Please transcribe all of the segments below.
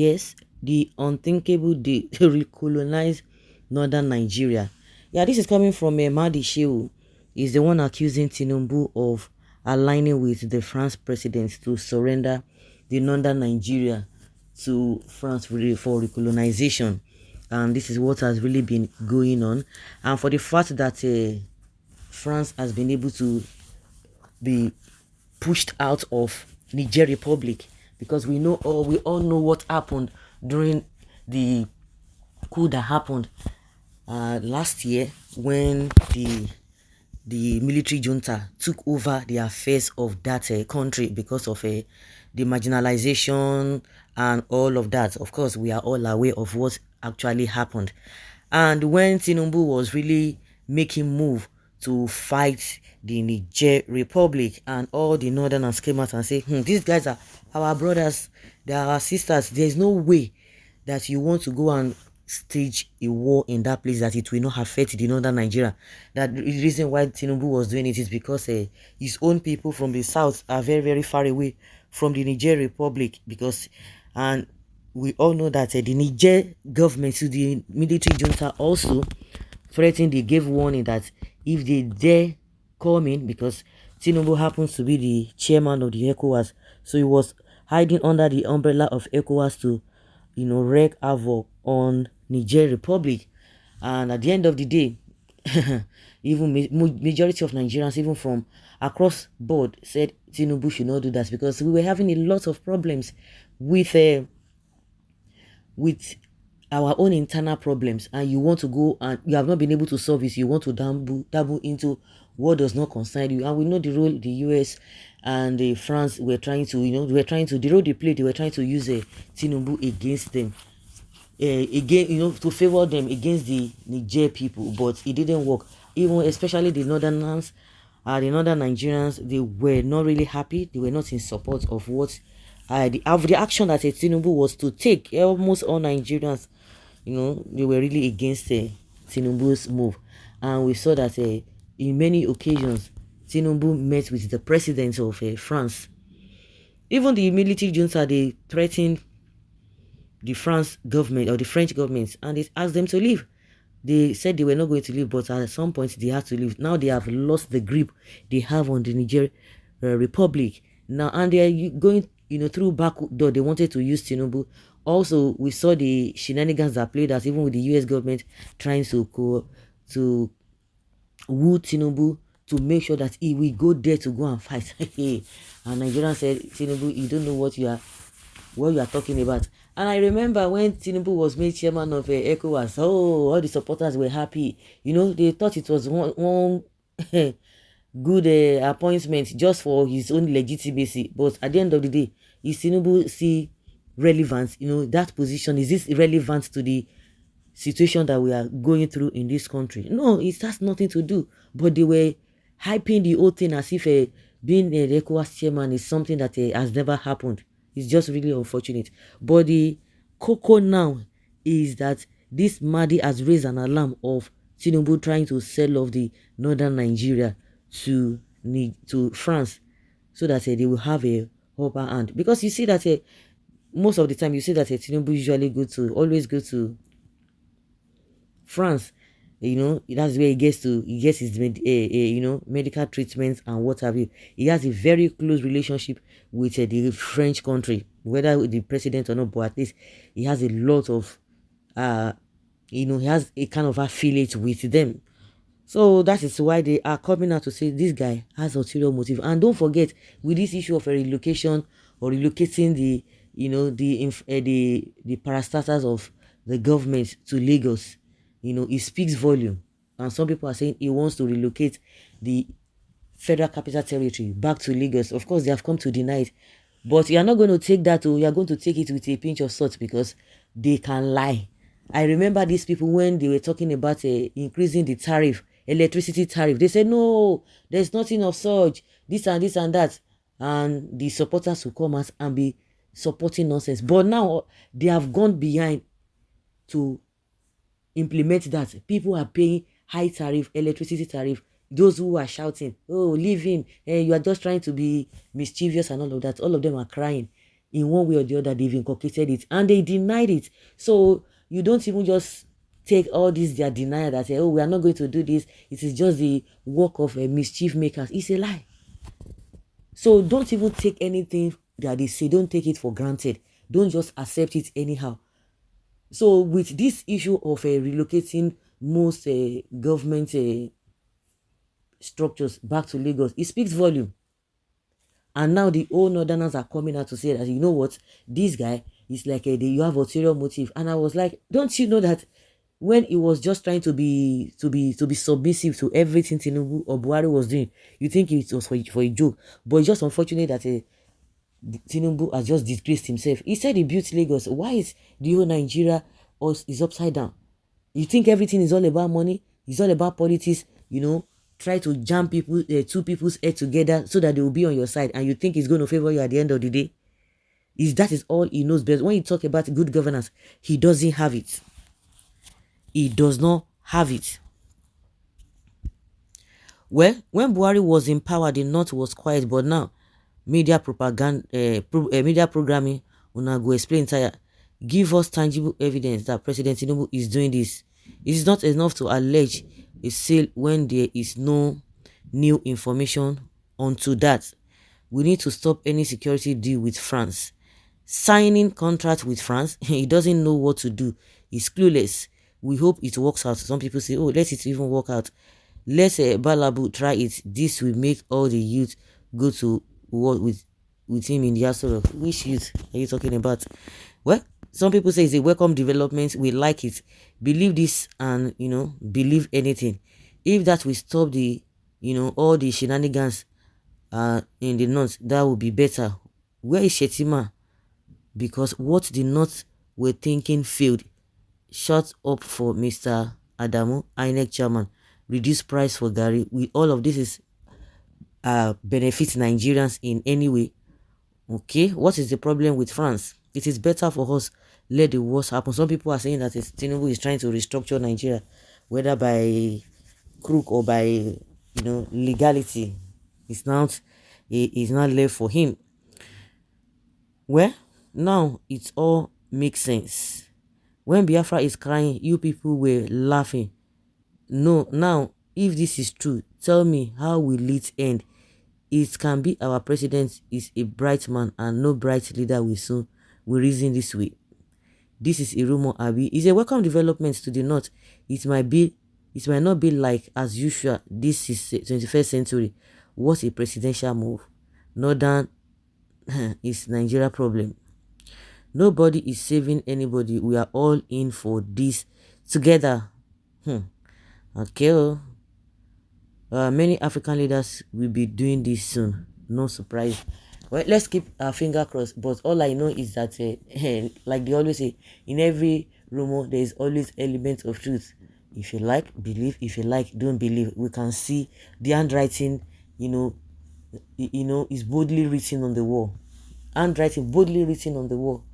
Yes, the unthinkable, they recolonize northern Nigeria. Yeah, this is coming from Madi Shehu. Is the one accusing Tinubu of aligning with the France president to surrender the northern Nigeria to France for recolonization. And this is what has really been going on. And for the fact that France has been able to be pushed out of Niger Republic, because we all know what happened during the coup that happened last year, when the military junta took over the affairs of that country because of the marginalization and all of that. Of course, we are all aware of what actually happened. And when Tinubu was really making move to fight the Niger Republic and all the northerners came out and say, these guys are our brothers, they are our sisters. There's no way that you want to go and stage a war in that place that it will not affect the northern Nigeria. That the reason why Tinubu was doing it is because his own people from the south are very, very far away from the Niger Republic, and we all know that the Niger government to the military junta also threatened, they gave warning that if they dare come in, because Tinubu happens to be the chairman of the ECOWAS, so he was hiding under the umbrella of ECOWAS to, wreak havoc on Niger Republic. And at the end of the day, even majority of Nigerians, even from across board, said Tinubu should not do that, because we were having a lot of problems with our own internal problems, and you want to go and you have not been able to solve it. You want to dabble into what does not concern you. And we know the role the US and France were trying to, the role they played. They were trying to use Tinubu against them, again, to favor them against the Niger people, but it didn't work. Even especially the northern Nigerians, they were not really happy. They were not in support of what the action that Tinubu was to take. Almost all Nigerians, they were really against Tinubu's move. And we saw that in many occasions, Tinubu met with the president of France. Even the military junta, they threatened the France government or the French government, and they asked them to leave. They said they were not going to leave, but at some point they had to leave. Now they have lost the grip they have on the Niger Republic now, and they are going, through back door. They wanted to use Tinubu. Also, we saw the shenanigans that played out, even with the US government trying to woo Tinubu to make sure that he will go there to go and fight. And Nigeria said, Tinubu, you don't know what you are talking about. And I remember when Tinubu was made chairman of ECOWAS, all the supporters were happy. They thought it was one good appointment just for his own legitimacy. But at the end of the day, is Tinubu see relevance? That position, is this relevant to the situation that we are going through in this country? No, it has nothing to do. But they were hyping the whole thing as if being a ECOWAS chairman is something that has never happened. It's just really unfortunate. But the cocoa now is that this Madi has raised an alarm of Tinubu trying to sell off the northern Nigeria to France, so that they will have a upper hand. Because you see that most of the time you see that Tinubu usually always go to France. That's where he gets his medical treatments and what have you. He has a very close relationship with the French country, whether with the president or not, but at least he has a lot of he has a kind of affiliate with them. So that is why they are coming out to say this guy has ulterior motive. And don't forget, with this issue of a relocation or relocating the parastatals of the government to Lagos, it speaks volume. And some people are saying he wants to relocate the Federal Capital Territory back to Lagos. Of course, they have come to deny it. But you are not going to take that, you are going to take it with a pinch of salt, because they can lie. I remember these people when they were talking about increasing the tariff, electricity tariff. They said, no, there's nothing of such, this and this and that. And the supporters will come out and be supporting nonsense. But now they have gone behind to implement that. People are paying high tariff, electricity tariff. Those who are shouting, oh, leave him, you are just trying to be mischievous and all of that, all of them are crying. in one way or the other, they've inculcated it and they denied it. So you don't even just take all this their denial that say, oh, we are not going to do this, it is just the work of mischief makers. It's a lie. So don't even take anything that they say, don't take it for granted. Don't just accept it anyhow. So with this issue of relocating most government structures back to Lagos, it speaks volume. And now the old northerners are coming out to say that, you know what, this guy is like you have ulterior motive. And I was like, don't you know that when he was just trying to be submissive to everything Tinubu or Buhari was doing, you think it was for a joke? But it's just unfortunate that Tinubu has just disgraced himself. He said he built Lagos. Why is the whole Nigeria is upside down? You think everything is all about money? It's all about politics, you know? Try to jam people, two people's head together so that they will be on your side, and you think it's going to favor you at the end of the day? That is all he knows best. When you talk about good governance, he doesn't have it. He does not have it. Well, when Buhari was in power, the North was quiet, but now media propaganda, media programming, una go explain tire. Give us tangible evidence that President Tinubu is doing this. It is not enough to allege a sale when there is no new information onto that. We need to stop any security deal with France. Signing contract with France, he doesn't know what to do. He's clueless. We hope it works out. Some people say, oh, let it even work out. Let Balabu try it. This will make all the youth go to war with him in the sort of. Which youth are you talking about? Well, some people say it's a welcome development. We like it. Believe this and, believe anything. If that will stop the, all the shenanigans in the North, that would be better. Where is Shetima? Because what the North were thinking failed. Shut up for Mr. Adamu, INEC chairman. Reduce price for Gary. With all of this is benefits Nigerians in any way. Okay, what is the problem with France? It is better for us. Let the worst happen. Some people are saying that Tinubu is trying to restructure Nigeria, whether by crook or by legality. It's not left for him. Well, now it all makes sense. When Biafra is crying, you people were laughing. No, now if this is true, tell me, how will it end? It can be our president is a bright man and no bright leader will reason this way. This is a rumor, Abi. It's a welcome development to the North. It might not be like as usual. This is 21st century. What a presidential move. Northern is Nigeria problem. Nobody is saving anybody. We are all in for this together. Okay. Many African leaders will be doing this soon. No surprise. Well, let's keep our finger crossed. But all I know is that, like they always say, in every rumor there is always element of truth. If you like, believe. If you like, don't believe. We can see the handwriting. Is boldly written on the wall. Handwriting boldly written on the wall.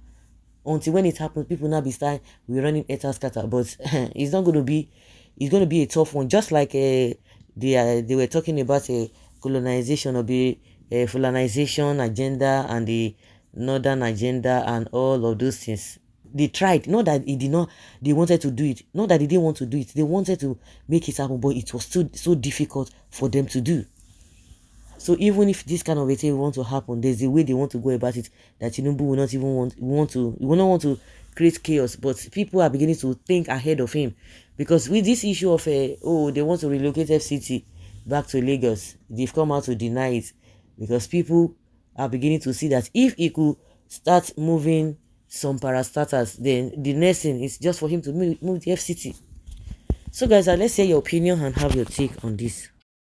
Until when it happens, people now be starting, we're running scatter. But it's not going to be. It's going to be a tough one. Just like they were talking about a colonization or the Fulanization agenda and the northern agenda and all of those things. They tried, not that it did not, they wanted to do it, not that they didn't want to do it, they wanted to make it happen, but it was so difficult for them to do. So even if this kind of a thing want to happen, there's a way they want to go about it that Tinubu will not even will not want to create chaos. But people are beginning to think ahead of him, because with this issue of they want to relocate FCT back to Lagos, they've come out to deny it, because people are beginning to see that if he could start moving some parastatals, then the next thing is just for him to move the FCT. So guys, let's hear your opinion and have your take on this.